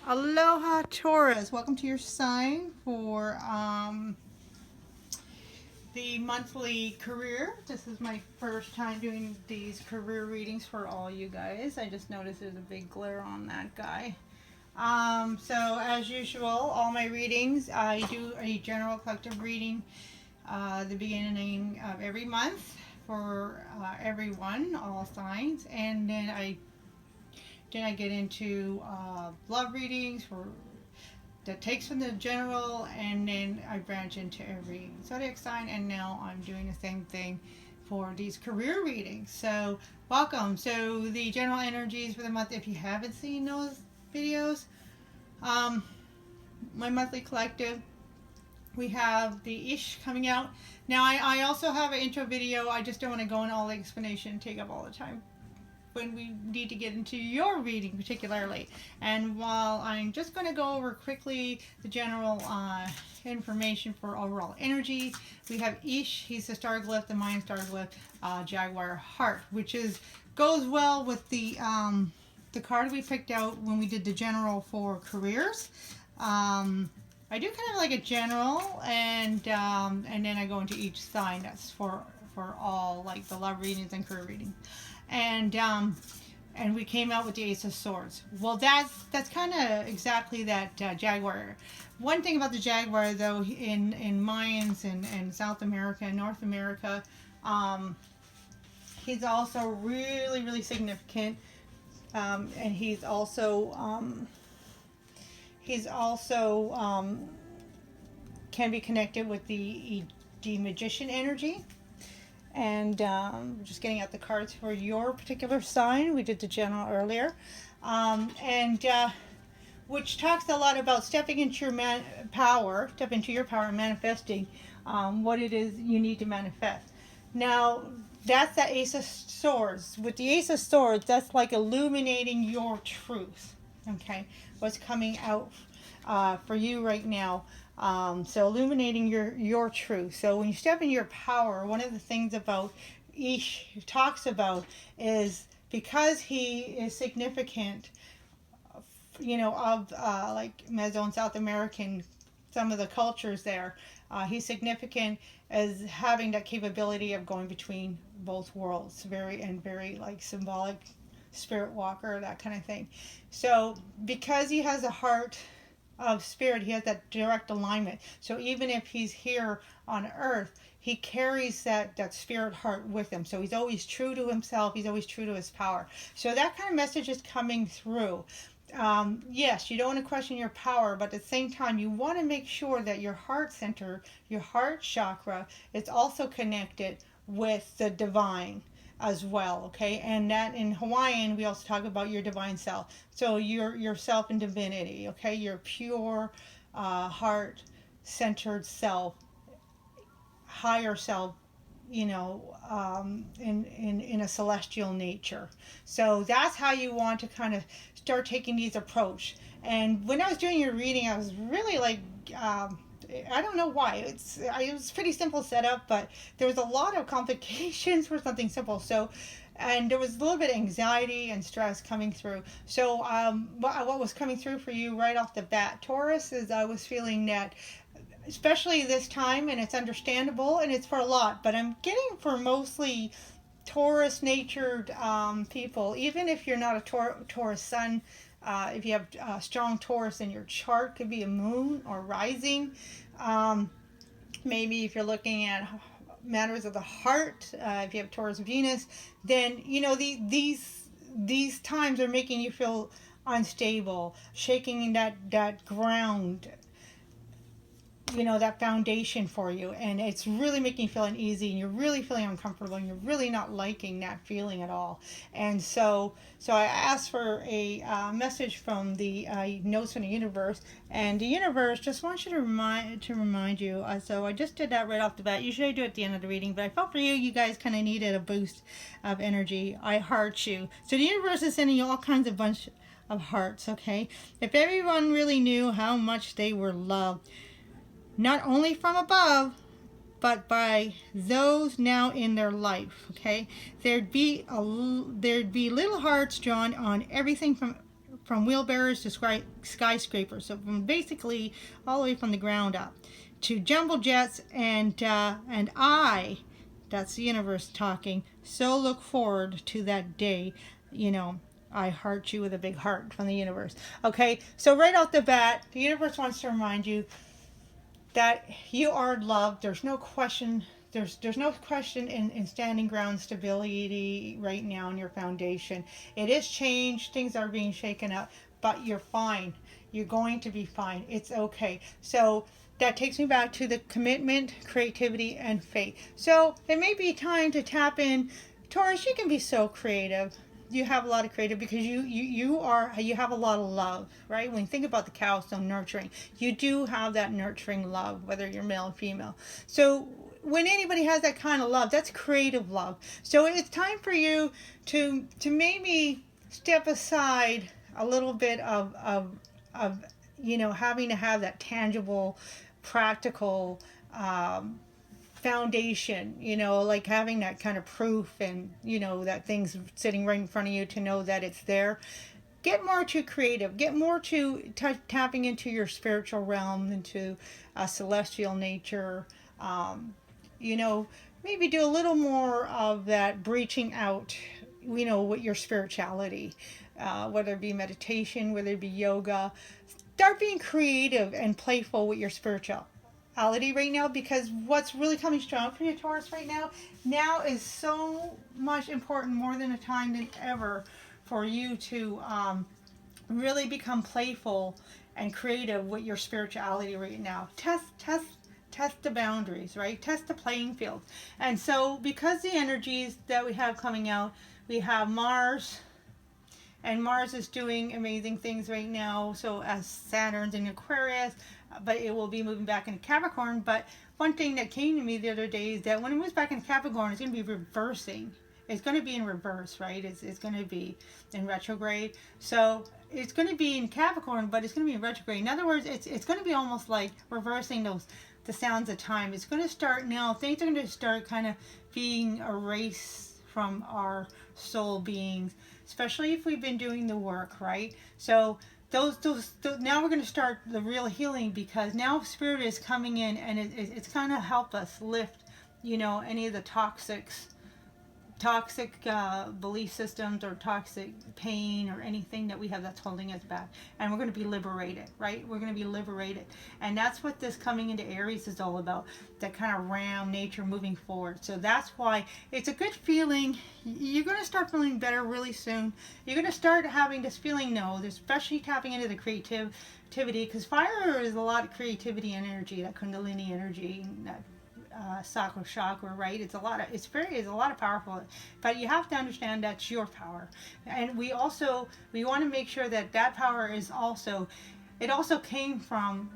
Aloha Taurus, welcome to your sign for the monthly career. This is my first time doing these career readings for all you guys. I just noticed there's a big glare on that guy. So as usual, all my readings, I do a general collective reading the beginning of every month for everyone, all signs, and then I get into love readings for that takes from the general, and then I branch into every zodiac sign, and now I'm doing the same thing for these career readings. So welcome. So the general energies for the month, if you haven't seen those videos, my monthly collective, we have the Ish coming out. Now I also have an intro video. I just don't want to go into all the explanation and take up all the time when we need to get into your reading particularly. And while I'm just going to go over quickly the general information for overall energy, we have Ish. He's the star glyph, the Mayan star glyph, Jaguar Heart, which goes well with the card we picked out when we did the general for careers. I do kind of like a general, and then I go into each sign. That's for all, like the love readings and career reading. And we came out with the Ace of Swords. Well, that's kind of exactly that Jaguar. One thing about the Jaguar, though, in Mayans and South America and North America, he's also really, really significant, and he's also can be connected with the magician energy. And just getting out the cards for your particular sign. We did the general earlier, which talks a lot about stepping into your power, and manifesting what it is you need to manifest. Now, that's the Ace of Swords. With the Ace of Swords, that's like illuminating your truth. Okay, what's coming out for you right now. So illuminating your truth. So when you step in your power, one of the things about Ish talks about is, because he is significant, of like Meso and South American, some of the cultures there, he's significant as having that capability of going between both worlds, very like symbolic, spirit walker, that kind of thing. So because he has a heart of spirit, he has that direct alignment. So even if he's here on earth, he carries that spirit heart with him. So he's always true to himself. He's always true to his power. So that kind of message is coming through. Yes, you don't want to question your power, but at the same time, you want to make sure that your heart center, your heart chakra, is also connected with the divine as well, okay? And that in Hawaiian, we also talk about your divine self. So your self in divinity, okay? Your pure, heart-centered self, higher self, in a celestial nature. So that's how you want to kind of start taking these approach. And when I was doing your reading, I was really like, I don't know why. It was pretty simple setup, but there was a lot of complications for something simple. So, and there was a little bit of anxiety and stress coming through. So, what was coming through for you right off the bat, Taurus, is I was feeling that, especially this time, and it's understandable, and it's for a lot, but I'm getting for mostly Taurus-natured people, even if you're not a Taurus sun. If you have strong Taurus in your chart, could be a moon or rising. Maybe if you're looking at matters of the heart, if you have Taurus Venus, then these times are making you feel unstable, shaking that ground, that foundation for you, and it's really making you feel uneasy, and you're really feeling uncomfortable, and you're really not liking that feeling at all. And so I asked for a message from the notes from the universe, and the universe just wants you to remind you. So I just did that right off the bat. Usually I do it at the end of the reading, but I felt for you guys kind of needed a boost of energy. I heart you. So the universe is sending you all kinds of bunch of hearts, okay? If everyone really knew how much they were loved, not only from above, but by those now in their life, okay? There'd be little hearts drawn on everything from wheelbarrows to skyscrapers. So from basically all the way from the ground up to jumbo jets, and that's the universe talking. So look forward to that day, you know. I heart you with a big heart from the universe. Okay, so right off the bat, the universe wants to remind you that you are loved. There's no question. There's no question in standing ground stability right now in your foundation. It is changed. Things are being shaken up, but you're fine. You're going to be fine. It's okay. So that takes me back to the commitment, creativity, and faith. So it may be time to tap in. Taurus, you can be so creative. You have a lot of creative because you have a lot of love, right? When you think about the cow, so nurturing, you do have that nurturing love, whether you're male or female. So when anybody has that kind of love, that's creative love. So it's time for you to maybe step aside a little bit of having to have that tangible, practical foundation, like having that kind of proof, and that thing's sitting right in front of you to know that it's there. Get more to creative, get more to tapping into your spiritual realm, into a celestial nature. Maybe do a little more of that breaching out, with your spirituality, whether it be meditation, whether it be yoga. Start being creative and playful with your spirituality right now, because what's really coming strong for you, Taurus, right now is so much important, more than a time than ever, for you to really become playful and creative with your spirituality right now. Test the boundaries, right? Test the playing field. And so because the energies that we have coming out, we have Mars, and Mars is doing amazing things right now. So as Saturn's in Aquarius, but it will be moving back into Capricorn. But one thing that came to me the other day is that when it moves back into Capricorn, it's going to be reversing. It's going to be in reverse, right? It's going to be in retrograde. So it's going to be in Capricorn, but it's going to be in retrograde. In other words, it's going to be almost like reversing the sounds of time. It's going to start now. Things are going to start kind of being erased from our soul beings, especially if we've been doing the work, right? So those now we're going to start the real healing, because now Spirit is coming in, and it's kind of help us lift, any of the toxic belief systems or toxic pain or anything that we have that's holding us back. And we're going to be liberated, right? We're going to be liberated. And that's what this coming into Aries is all about, that kind of ram nature moving forward. So that's why it's a good feeling. You're going to start feeling better really soon. You're going to start having this feeling, especially tapping into the creativity, because fire is a lot of creativity and energy, that Kundalini energy, that sacral chakra, right? It's a lot of powerful, but you have to understand that's your power. And we want to make sure that power is also, it also came from,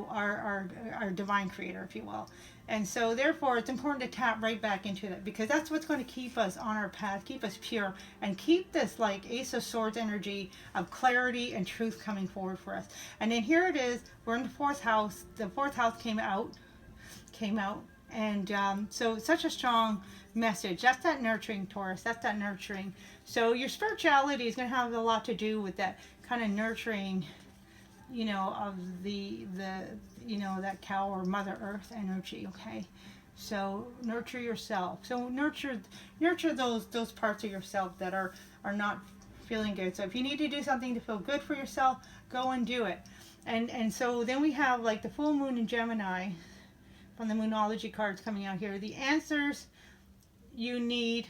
our divine creator, if you will. And so therefore it's important to tap right back into that, because that's what's going to keep us on our path, keep us pure, and keep this like Ace of Swords energy of clarity and truth coming forward for us. And then here it is, we're in the fourth house. The fourth house came out. And so such a strong message. That's that nurturing, Taurus. That's that nurturing. So your spirituality is going to have a lot to do with that kind of nurturing, of the that cow or Mother Earth energy. Okay, so nurture yourself. So nurture those parts of yourself that are not feeling good. So if you need to do something to feel good for yourself, go and do it. And so then we have like the full moon in Gemini. From the Moonology cards coming out here, the answers you need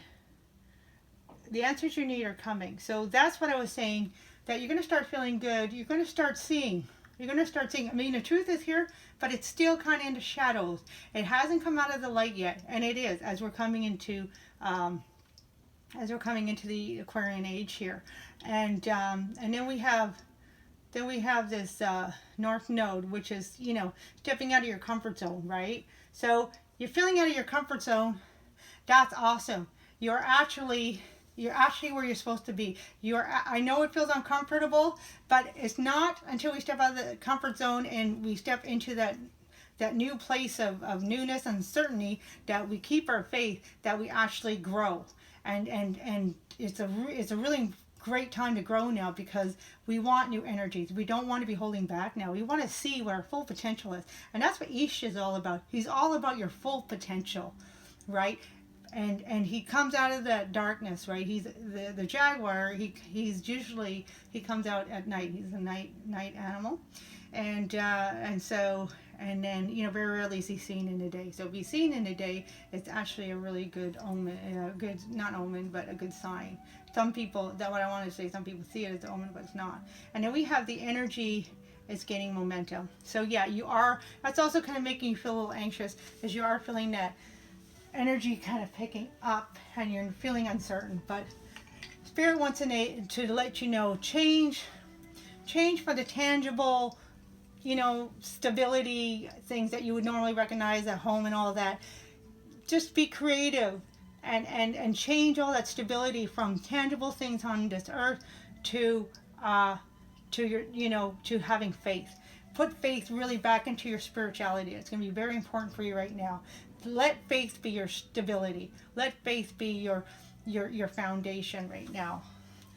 are coming. So that's what I was saying, that you're going to start feeling good. You're going to start seeing. I mean, the truth is here, but it's still kind of in the shadows. It hasn't come out of the light yet, and it is as we're coming into the Aquarian age here, and then we have this North Node, which is, stepping out of your comfort zone, right? So you're feeling out of your comfort zone. That's awesome. You're actually where you're supposed to be. I know it feels uncomfortable, but it's not until we step out of the comfort zone and we step into that new place of newness and certainty, that we keep our faith, that we actually grow. And it's a really great time to grow now, because we want new energies. We don't want to be holding back now. We want to see what our full potential is. And that's what Ish is all about. He's all about your full potential, right? And he comes out of that darkness, right? He's the jaguar. He comes out at night. He's a night animal, and then very rarely is he seen in the day. So if he's seen in the day, it's actually a really good omen, not omen, but a good sign. Some people, that what I want to say, some people see it as an omen, but it's not. And then we have the energy. It's gaining momentum. So yeah, you are. That's also kind of making you feel a little anxious, because you are feeling that energy kind of picking up, and you're feeling uncertain. But Spirit wants to let you know, change for the tangible, stability, things that you would normally recognize at home and all that. Just be creative and change all that stability from tangible things on this earth to your to having faith. Put faith really back into your spirituality. It's going to be very important for you right now. Let faith be your stability. Let faith be your foundation right now.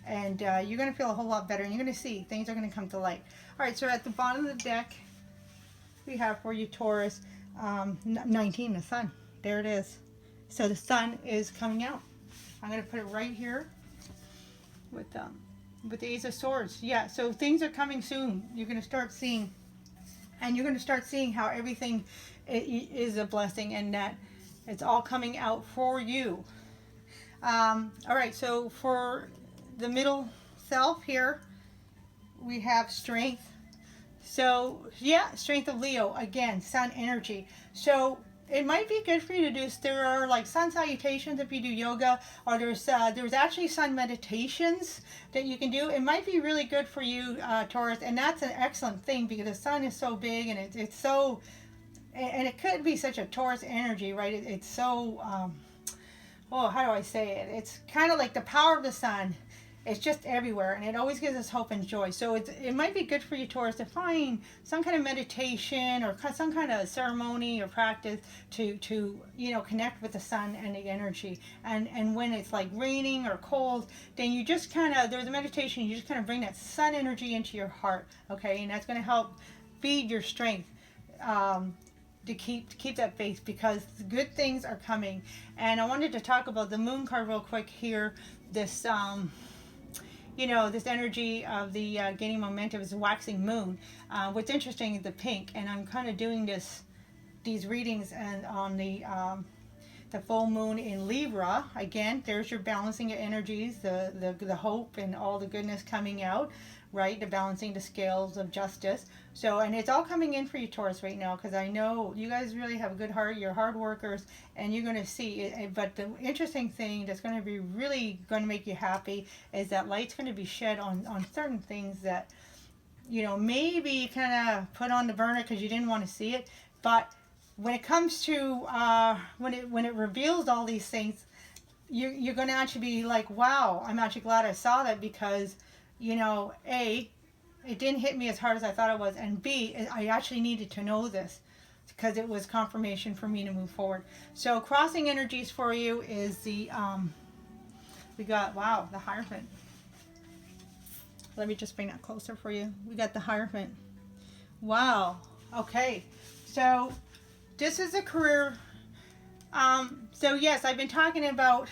And you're going to feel a whole lot better. And you're going to see things are going to come to light. All right, so at the bottom of the deck, we have for you, Taurus, 19, the sun. There it is. So the sun is coming out. I'm going to put it right here with the Ace of Swords. Yeah, so things are coming soon. You're going to start seeing, and you're going to start seeing how everything is a blessing, and that it's all coming out for you. All right, so for the middle self here, we have strength. So yeah, strength of Leo, again, sun energy. So it might be good for you to do, there are like sun salutations if you do yoga, or there's actually sun meditations that you can do. It might be really good for you, Taurus, and that's an excellent thing, because the sun is so big, and it's so, and it could be such a Taurus energy, right? It's so, how do I say it? It's kind of like the power of the sun. It's just everywhere, and it always gives us hope and joy. So it might be good for you, Taurus, to find some kind of meditation or some kind of ceremony or practice to connect with the sun and the energy. And when it's like raining or cold, then you just there's a meditation. You just kind of bring that sun energy into your heart, okay? And that's going to help feed your strength. To keep that faith, because good things are coming. And I wanted to talk about the moon card real quick here. This this energy of the gaining momentum is a waxing moon. What's interesting is the pink, and I'm kind of doing these readings and on the full moon in Libra. Again, there's your balancing of energies, the hope and all the goodness coming out, right? The balancing the scales of justice. So, and it's all coming in for you, Taurus, right now, because I know you guys really have a good heart. You're hard workers, and you're going to see it. But the interesting thing that's going to be really going to make you happy is that light's going to be shed on certain things that, maybe you kind of put on the burner because you didn't want to see it. But when it comes to, when it reveals all these things, you're going to actually be like, wow, I'm actually glad I saw that, because, A, it didn't hit me as hard as I thought it was, and B, I actually needed to know this, because it was confirmation for me to move forward. So crossing energies for you is the, we got, wow, the Hierophant. Let me just bring that closer for you. We got the Hierophant. Wow. Okay. So this is a career. So yes, I've been talking about,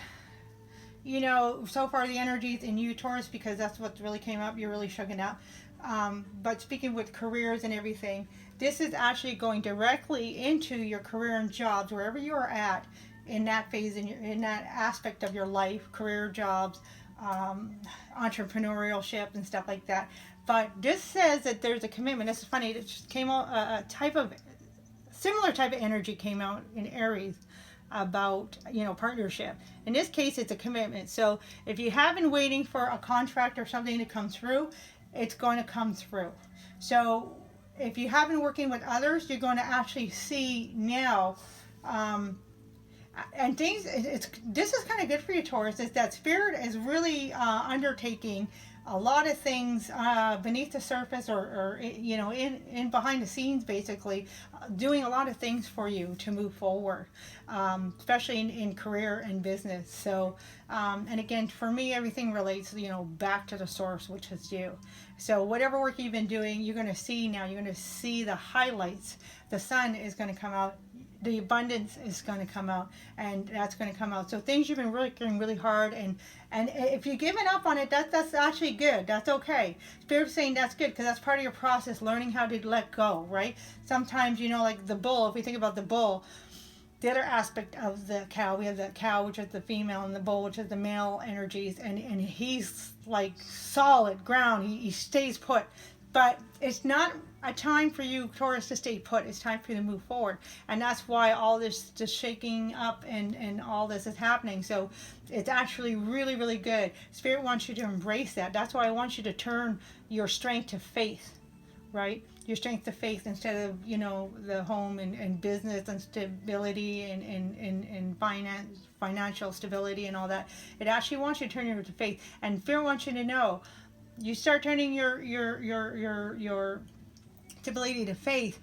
so far the energies in you, Taurus, because that's what really came up. You're really shooken up. But speaking with careers and everything, this is actually going directly into your career and jobs, wherever you are at in that phase, in that aspect of your life, career, jobs, entrepreneurship and stuff like that. But this says that there's a commitment. This is funny. It just came out, similar type of energy came out in Aries about, partnership. In this case, it's a commitment. So if you have been waiting for a contract or something to come through, it's going to come through. So if you have been working with others, you're going to actually see now, and things, this is kind of good for you, Taurus, is that Spirit is really undertaking a lot of things beneath the surface, or you know, in behind the scenes, basically doing a lot of things for you to move forward, especially in career and business. So and again, for me, everything relates, you know, back to the source, which is you. So whatever work you've been doing, you're going to see now, you're going to see the highlights. The sun is going to come out, the abundance is going to come out, and that's going to come out. So things you've been working really hard, and if you're giving up on it, that's actually good. That's okay. Spirit's saying that's good, because that's part of your process, learning how to let go, right? Sometimes, you know, like the bull, if we think about the bull, the other aspect of the cow, we have the cow, which is the female, and the bull, which is the male energies, and he's like solid ground. He stays put. But it's not a time for you, Taurus, to stay put. It's time for you to move forward. And that's why all this just shaking up and all this is happening. So it's actually really, really good. Spirit wants you to embrace that. That's why I want you to turn your strength to faith, right? Your strength to faith, instead of, you know, the home and business and stability and financial stability and all that. It actually wants you to turn your to faith. And Spirit wants you to know, you start turning your stability to faith,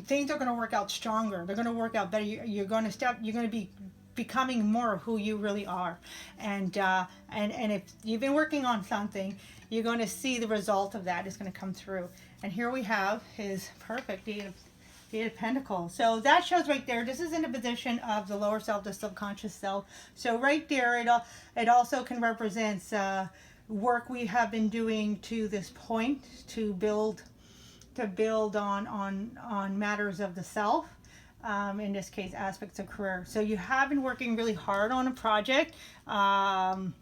things are going to work out stronger. They're going to work out better. You're going to be becoming more of who you really are. And if you've been working on something, you're going to see the result of that. It's going to come through. And here we have his perfect Eight of Pentacles. So that shows right there, this is in a position of the lower self, the subconscious self. So right there, it also can represent work we have been doing to this point to build on matters of the self, in this case aspects of career. So you have been working really hard on a project, on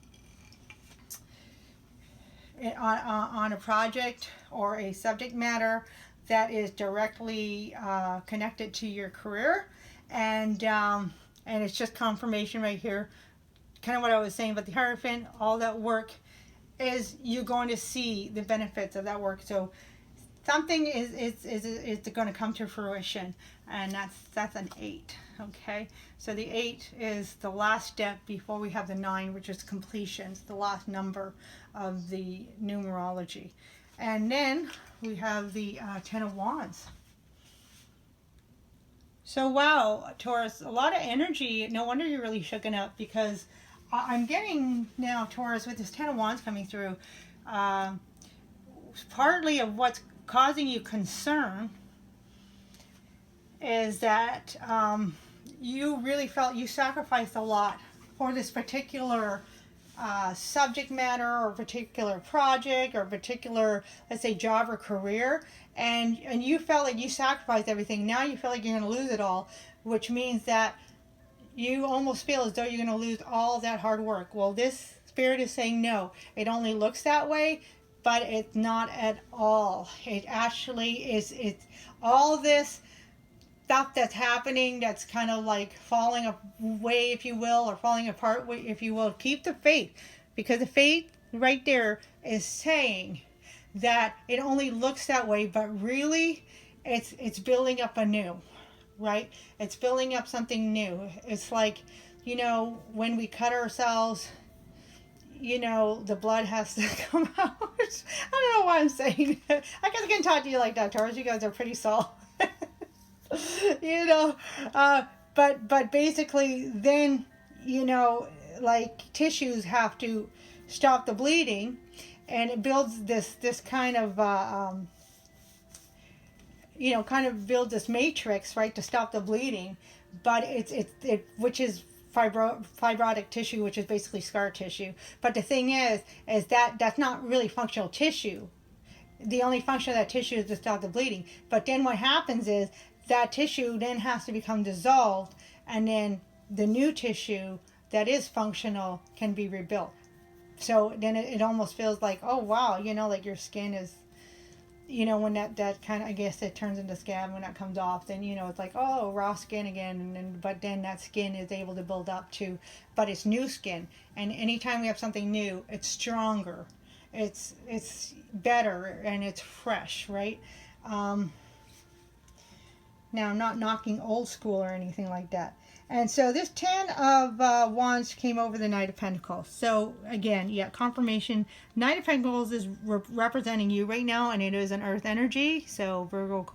a project or a subject matter that is directly connected to your career, and it's just confirmation right here, kind of what I was saying about the Hierophant. All that work is, you're going to see the benefits of that work. So something is going to come to fruition, and that's an 8. Okay, so the 8 is the last step before we have the 9, which is completion. It's the last number of the numerology. And then we have the 10 of Wands. So wow, Taurus, a lot of energy. No wonder you're really shooken up, because I'm getting now, Taurus, with this 10 of Wands coming through, partly of what's causing you concern is that you really felt you sacrificed a lot for this particular subject matter, or particular project, or particular, let's say, job or career, and you felt like you sacrificed everything. Now you feel like you're going to lose it all, which means that you almost feel as though you're going to lose all that hard work. Well, this Spirit is saying no. It only looks that way, but it's not at all. It actually is. It's all this stuff that's happening, that's kind of like falling away, if you will, or falling apart, if you will. Keep the faith, because the faith right there is saying that it only looks that way, but really it's building up anew. Right? It's building up something new. It's like, you know, when we cut ourselves, you know, the blood has to come out. I don't know why I'm saying that. I guess I can talk to you like that, Taurus. You guys are pretty soft. You know, but basically then, you know, like tissues have to stop the bleeding, and it builds this kind of you know, kind of build this matrix, right, to stop the bleeding. But it which is fibrotic tissue, which is basically scar tissue. But the thing is that that's not really functional tissue. The only function of that tissue is to stop the bleeding. But then what happens is that tissue then has to become dissolved, and then the new tissue that is functional can be rebuilt. So then it almost feels like, oh wow, you know, like your skin is, you know, when that kind of, I guess it turns into scab when that comes off, then, you know, it's like, oh, raw skin again, but then that skin is able to build up too, but it's new skin. And anytime we have something new, it's stronger, it's better, and it's fresh, right? Now, I'm not knocking old school or anything like that. And so this 10 of Wands came over the Knight of Pentacles. So again, yeah, confirmation. Knight of Pentacles is representing you right now, and it is an earth energy. So Virgo,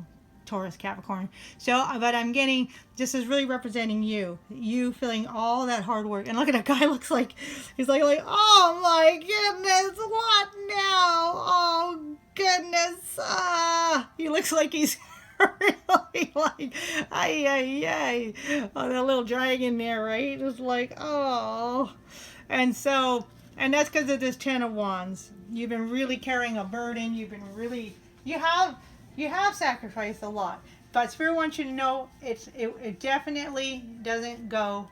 Taurus, Capricorn. So, but I'm getting, this is really representing you. You feeling all that hard work. And look at that guy, looks like, he's like, oh my goodness, what now? Oh goodness. He looks like he's really like, ay. Oh, that little dragon there, right? It's like, oh. And so, and that's because of this 10 of Wands. You've been really carrying a burden. You've been really, you have sacrificed a lot. But Spirit wants you to know it definitely doesn't go,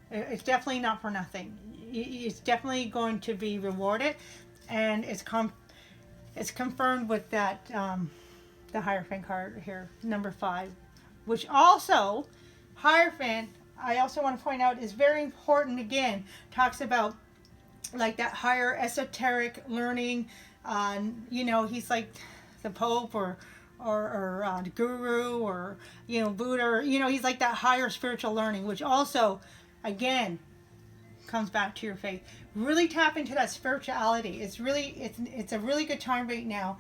it's definitely not for nothing. It's definitely going to be rewarded. And it's confirmed with that, the Hierophant card here, number 5, which also, Hierophant, I also want to point out, is very important. Again, talks about like that higher esoteric learning. You know, he's like the Pope or the Guru, or, you know, Buddha, or, you know, he's like that higher spiritual learning, which also, again, comes back to your faith. Really tap into that spirituality. It's a really good time right now.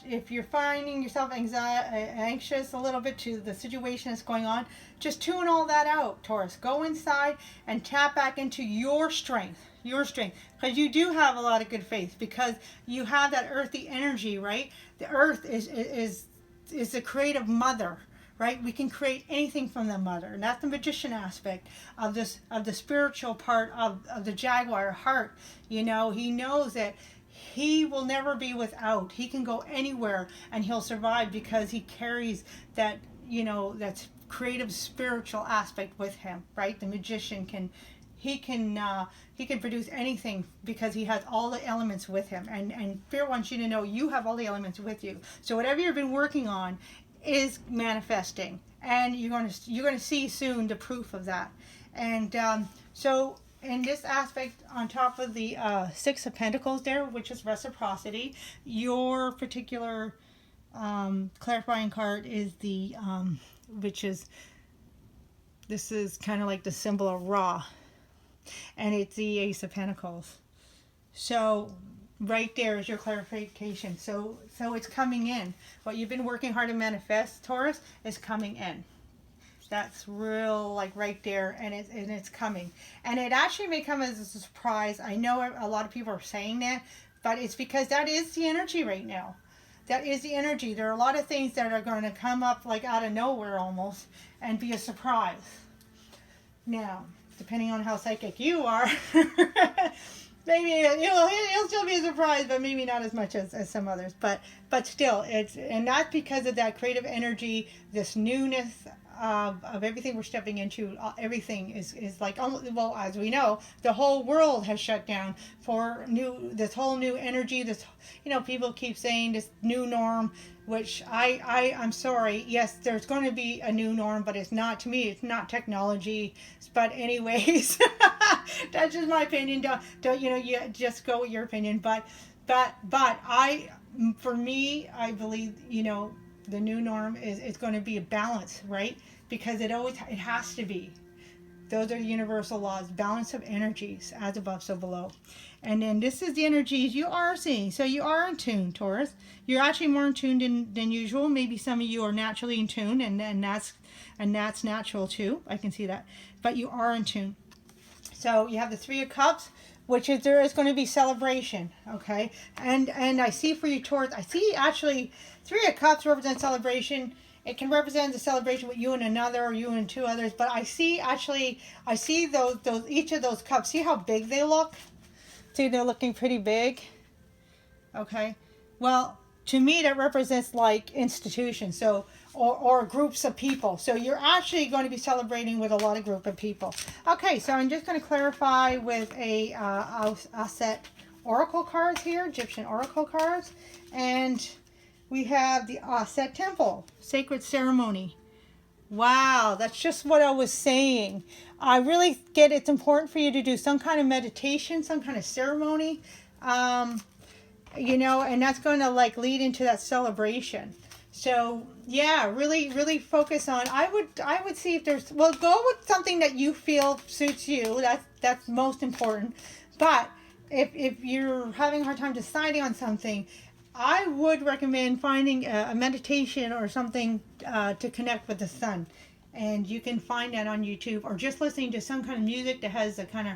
If you're finding yourself anxious a little bit to the situation that's going on, just tune all that out, Taurus. Go inside and tap back into your strength, because you do have a lot of good faith, because you have that earthy energy, right? The earth is the creative mother, right? We can create anything from the mother, and that's the magician aspect of this, of the spiritual part of the Jaguar heart. You know, he knows that he will never be without. He can go anywhere and he'll survive, because he carries that, you know, that creative spiritual aspect with him, right? The magician can produce anything, because he has all the elements with him. And Spirit wants you to know you have all the elements with you. So whatever you've been working on is manifesting, and you're going to see soon the proof of that. And so in this aspect, on top of the 6 of Pentacles there, which is reciprocity, your particular clarifying card is the this is kind of like the symbol of Ra, and it's the Ace of Pentacles. So right there is your clarification. So it's coming in. What you've been working hard to manifest, Taurus, is coming in. That's real, like right there, and it's coming. And it actually may come as a surprise. I know a lot of people are saying that, but it's because that is the energy right now. That is the energy. There are a lot of things that are going to come up like out of nowhere almost, and be a surprise. Now, depending on how psychic you are, maybe it'll still be a surprise, but maybe not as much as some others. But still, and that's because of that creative energy, this newness of everything we're stepping into. Everything is like, well, as we know, the whole world has shut down for this whole new energy. This, you know, people keep saying this new norm, which I'm sorry. Yes, there's going to be a new norm, but it's not, to me, it's not technology. But anyways, that's just my opinion. Don't you know? You just go with your opinion. But for me, I believe, you know, the new norm is going to be a balance, right? Because it has to be. Those are the universal laws, balance of energies, as above, so below. And then this is the energies you are seeing. So you are in tune, Taurus. You're actually more in tune than usual. Maybe some of you are naturally in tune, and that's natural too. I can see that. But you are in tune. So you have the 3 of Cups, which is, there is going to be celebration, okay? And I see for you, Taurus, I see actually 3 of Cups represents celebration. It can represent the celebration with you and another, or you and 2 others. But I see those each of those cups. See how big they look? See, they're looking pretty big. Okay. Well, to me, that represents like institutions, so or groups of people. So you're actually going to be celebrating with a lot of group of people. Okay, so I'm just going to clarify with a set oracle cards here, Egyptian oracle cards, and we have the Set Temple, Sacred Ceremony. Wow, that's just what I was saying. I really get it's important for you to do some kind of meditation, some kind of ceremony, you know, and that's going to like lead into that celebration. So yeah, really, really focus on. I would see if there's, well, go with something that you feel suits you. That's most important. But if you're having a hard time deciding on something, I would recommend finding a meditation or something to connect with the sun. And you can find that on YouTube, or just listening to some kind of music that has a kind of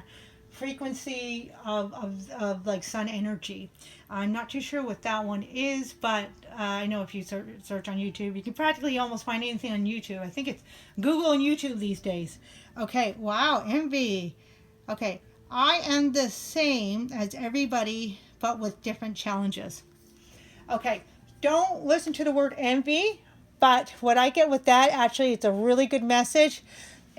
frequency of like sun energy. I'm not too sure what that one is, but I know if you search on YouTube, you can practically almost find anything on YouTube. I think it's Google and YouTube these days. Okay, wow, envy. Okay, I am the same as everybody, but with different challenges. Okay, don't listen to the word envy, but what I get with that, actually, it's a really good message.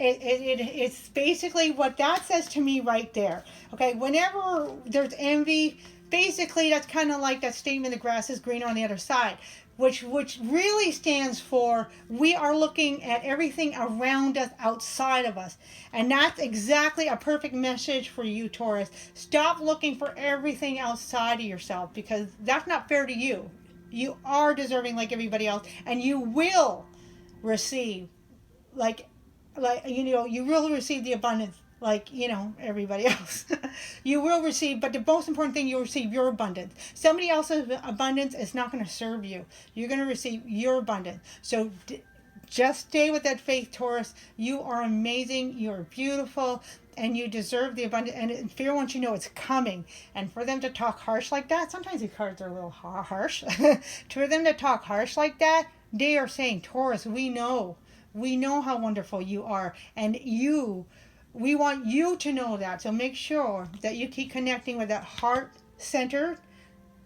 It's basically what that says to me right there. Okay, whenever there's envy, basically that's kind of like that statement, the grass is green on the other side, which really stands for we are looking at everything around us, outside of us. And that's exactly a perfect message for you, Taurus. Stop looking for everything outside of yourself, because that's not fair to you. You are deserving like everybody else, and you will receive like you will receive the abundance like everybody else. You will receive, but the most important thing, you'll receive your abundance. Somebody else's abundance is not going to serve you. You're going to receive your abundance. So just stay with that faith, Taurus. You are amazing, you're beautiful, and you deserve the abundance. And fear wants you to know it's coming. And for them to talk harsh like that, sometimes these cards are a little harsh. For them to talk harsh like that, they are saying, Taurus, we know how wonderful you are, and we want you to know that. So make sure that you keep connecting with that heart center,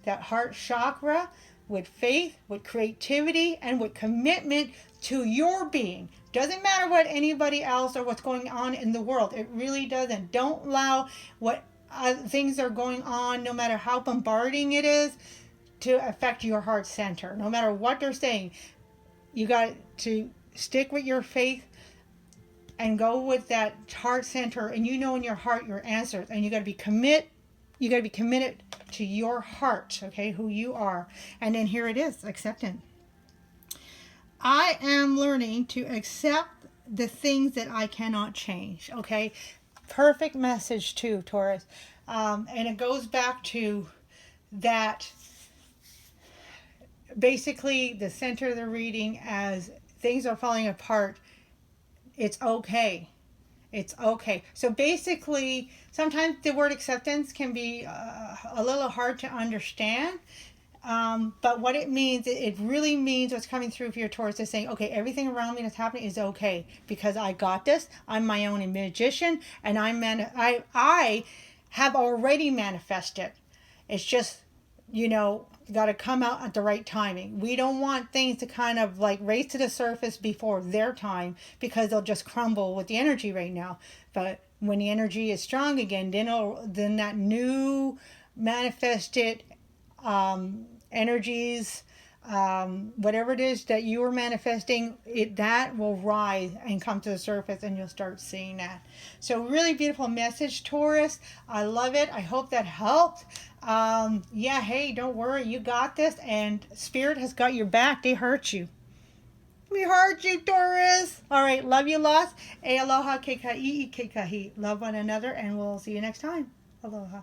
that heart chakra, with faith, with creativity, and with commitment to your being. Doesn't matter what anybody else or what's going on in the world. It really doesn't. Don't allow what things are going on, no matter how bombarding it is, to affect your heart center. No matter what they're saying, you got to stick with your faith and go with that heart center, and in your heart your answers, and you got to be committed to your heart, okay, who you are. And then here it is, acceptance. I am learning to accept the things that I cannot change. Okay, perfect message too, Taurus. And it goes back to that, basically the center of the reading, as things are falling apart, it's okay. It's okay. So basically, sometimes the word acceptance can be a little hard to understand. But what it means, it really means what's coming through for your Taurus is saying, okay, everything around me that's happening is okay, because I got this. I'm my own magician, and I have already manifested. It's just, got to come out at the right timing. We don't want things to kind of like race to the surface before their time, because they'll just crumble with the energy right now. But when the energy is strong again, then that new manifested energies, whatever it is that you are manifesting, that will rise and come to the surface, and you'll start seeing that. So really beautiful message, Taurus. I love it. I hope that helped. Hey, don't worry, you got this, and Spirit has got your back. They hurt you. We heard you, Taurus. All right, love you lots. E aloha ke ka'i ke kahi. Love one another, and we'll see you next time. Aloha.